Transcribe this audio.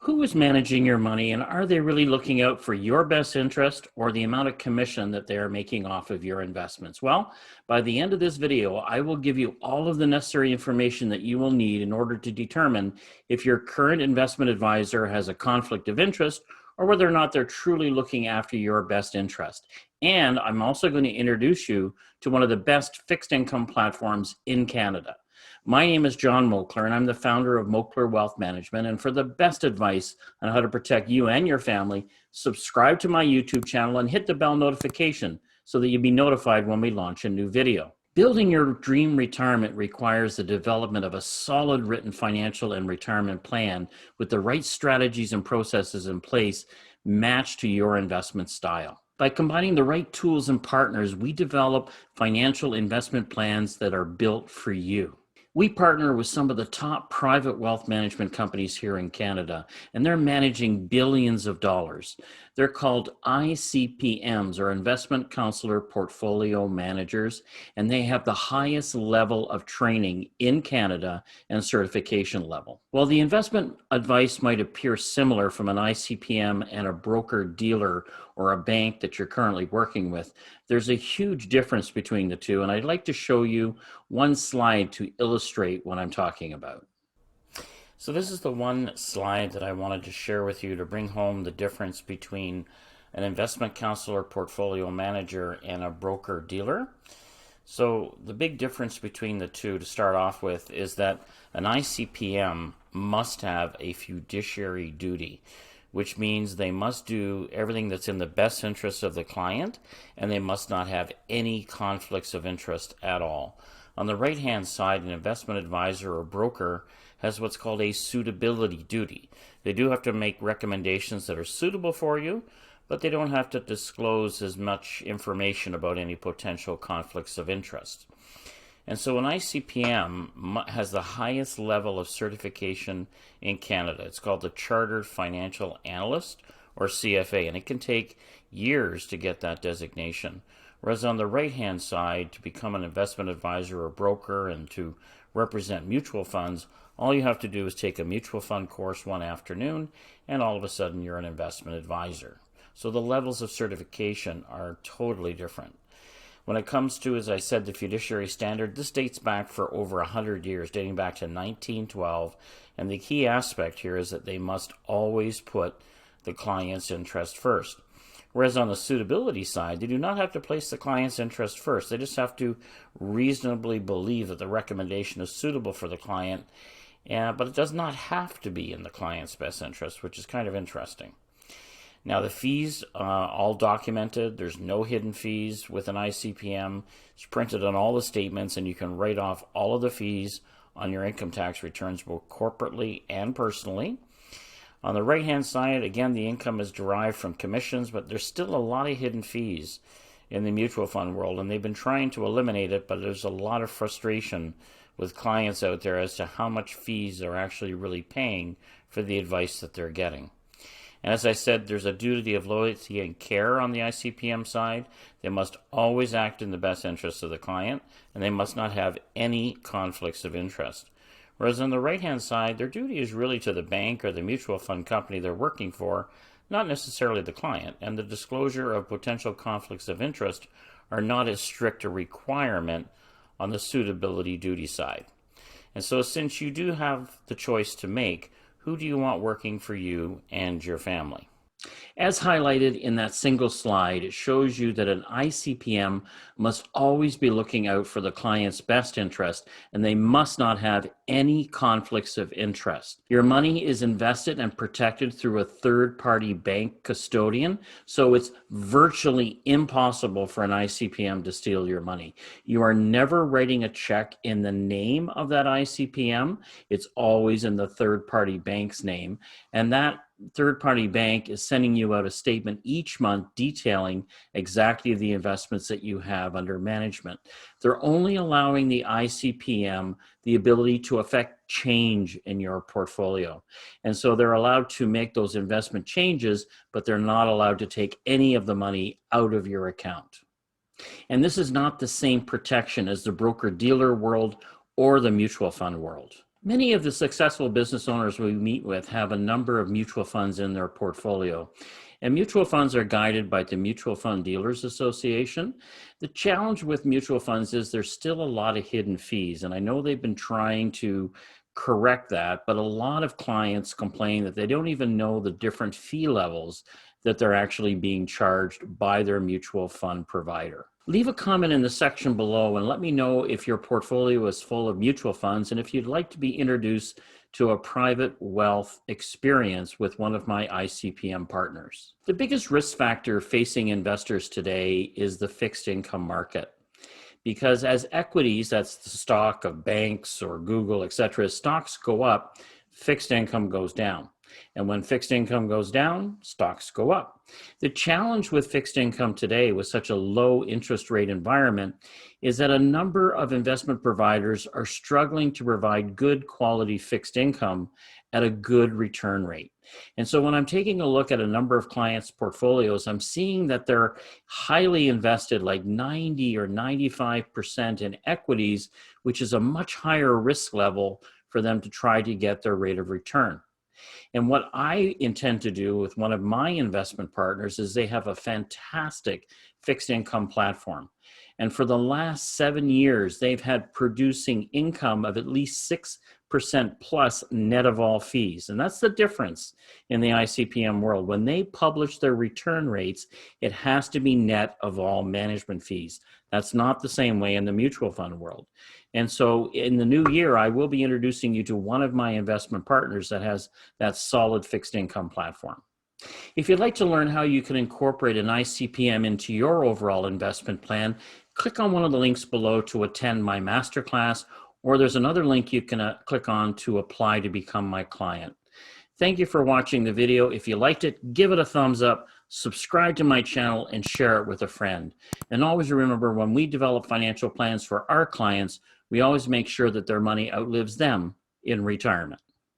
Who is managing your money, and are they really looking out for your best interest or the amount of commission that they are making off of your investments? Well, by the end of this video, I will give you all of the necessary information that you will need in order to determine if your current investment advisor has a conflict of interest or whether or not they're truly looking after your best interest. And I'm also going to introduce you to one of the best fixed income platforms in Canada. My name is John Moakler, and I'm the founder of Moakler Wealth Management. And for the best advice on how to protect you and your family, subscribe to my YouTube channel and hit the bell notification so that you'll be notified when we launch a new video. Building your dream retirement requires the development of a solid written financial and retirement plan with the right strategies and processes in place matched to your investment style. By combining the right tools and partners, we develop financial investment plans that are built for you. We partner with some of the top private wealth management companies here in Canada, and they're managing billions of dollars. They're called ICPMs, or Investment Counselor Portfolio Managers, and they have the highest level of training in Canada and certification level. While the investment advice might appear similar from an ICPM and a broker-dealer or a bank that you're currently working with, there's a huge difference between the two, and I'd like to show you one slide to illustrate what I'm talking about. So this is the one slide that I wanted to share with you to bring home the difference between an investment counselor portfolio manager and a broker dealer. So the big difference between the two to start off with is that an ICPM must have a fiduciary duty, which means they must do everything that's in the best interest of the client, and they must not have any conflicts of interest at all. On the right-hand side, an investment advisor or broker has what's called a suitability duty. They do have to make recommendations that are suitable for you, but they don't have to disclose as much information about any potential conflicts of interest. And so an ICPM has the highest level of certification in Canada. It's called the Chartered Financial Analyst, or CFA, and it can take years to get that designation. Whereas on the right-hand side, to become an investment advisor or broker and to represent mutual funds, all you have to do is take a mutual fund course one afternoon, and all of a sudden you're an investment advisor. So the levels of certification are totally different. When it comes to, as I said, the fiduciary standard, this dates back for over 100 years, dating back to 1912. And the key aspect here is that they must always put the client's interest first. Whereas on the suitability side, they do not have to place the client's interest first. They just have to reasonably believe that the recommendation is suitable for the client, but it does not have to be in the client's best interest, which is kind of interesting. Now the fees, all documented. There's no hidden fees with an ICPM. It's printed on all the statements, and you can write off all of the fees on your income tax returns, both corporately and personally. On the right-hand side, again, the income is derived from commissions, but there's still a lot of hidden fees in the mutual fund world, and they've been trying to eliminate it, but there's a lot of frustration with clients out there as to how much fees they're actually really paying for the advice that they're getting. And as I said, there's a duty of loyalty and care on the ICPM side. They must always act in the best interest of the client, and they must not have any conflicts of interest. Whereas on the right-hand side, their duty is really to the bank or the mutual fund company they're working for, not necessarily the client. And the disclosure of potential conflicts of interest are not as strict a requirement on the suitability duty side. And so since you do have the choice to make, who do you want working for you and your family? As highlighted in that single slide, it shows you that an ICPM must always be looking out for the client's best interest, and they must not have any conflicts of interest. Your money is invested and protected through a third-party bank custodian, so it's virtually impossible for an ICPM to steal your money. You are never writing a check in the name of that ICPM. It's always in the third-party bank's name, and that third-party bank is sending you out a statement each month detailing exactly the investments that you have under management. They're only allowing the ICPM the ability to affect change in your portfolio. And so they're allowed to make those investment changes, but they're not allowed to take any of the money out of your account. And this is not the same protection as the broker-dealer world or the mutual fund world. Many of the successful business owners we meet with have a number of mutual funds in their portfolio. And mutual funds are guided by the Mutual Fund Dealers Association. The challenge with mutual funds is there's still a lot of hidden fees. And I know they've been trying to correct that, but a lot of clients complain that they don't even know the different fee levels that they're actually being charged by their mutual fund provider. Leave a comment in the section below and let me know if your portfolio is full of mutual funds and if you'd like to be introduced to a private wealth experience with one of my ICPM partners. The biggest risk factor facing investors today is the fixed income market. Because as equities, that's the stock of banks or Google, et cetera, as stocks go up, fixed income goes down. And when fixed income goes down, stocks go up. The challenge with fixed income today with such a low interest rate environment is that a number of investment providers are struggling to provide good quality fixed income at a good return rate. And so when I'm taking a look at a number of clients' portfolios, I'm seeing that they're highly invested, like 90 or 95% in equities, which is a much higher risk level for them to try to get their rate of return. And what I intend to do with one of my investment partners is they have a fantastic fixed income platform. And for the last 7 years, they've had producing income of at least 6% plus net of all fees. And that's the difference in the ICPM world. When they publish their return rates, it has to be net of all management fees. That's not the same way in the mutual fund world. And so in the new year, I will be introducing you to one of my investment partners that has that solid fixed income platform. If you'd like to learn how you can incorporate an ICPM into your overall investment plan, click on one of the links below to attend my masterclass, or there's another link you can click on to apply to become my client. Thank you for watching the video. If you liked it, give it a thumbs up, subscribe to my channel, and share it with a friend. And always remember, when we develop financial plans for our clients, we always make sure that their money outlives them in retirement.